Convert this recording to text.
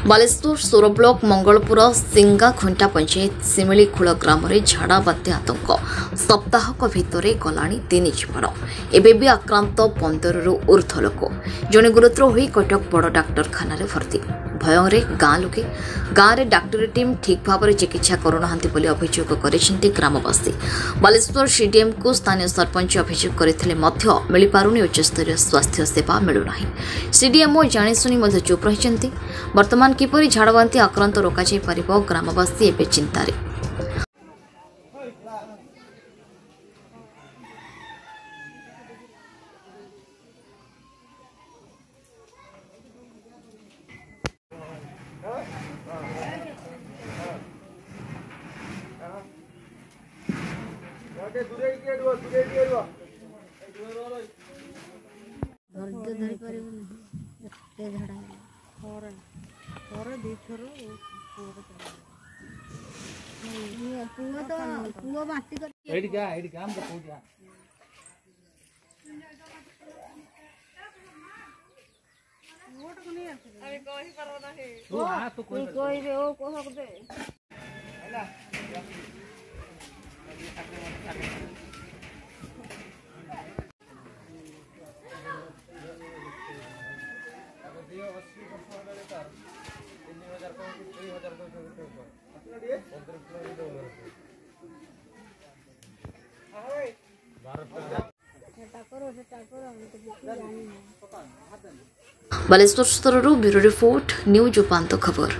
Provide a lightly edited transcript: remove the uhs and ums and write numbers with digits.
बालेश्वर सोर ब्लॉक मंगलपुर सिंगा खुंटा पंचायत सिमिलीखोल ग्राम में झाड़ा बात्या आतंक सप्ताहक भितर गलानी 3 जीवन एवं भी आक्रांत 15 रु ऊर्ध्व लोक जड़े गुरुतर हो कटक बड़ डाक्तखाना भर्ती भय गाँ लोके गाँव में डाक्तरी टीम ठीक भाव में चिकित्सा करूना अभियोग कर ग्रामवासी बालेश्वर सीडीएम को स्थानीय सरपंच अभियोग करते मिल पारुनी उच्चस्तरीय स्वास्थ्य सेवा मिलूना सीडीएमओ जाशुनी चुप रही वर्तमान किपरि झाड़बांती आक्रांत रोकाई पार ग्रामवासी एवं चिंतार बालेश्वर स्तर ब्यूरो रिपोर्ट न्यूज उपांत खबर।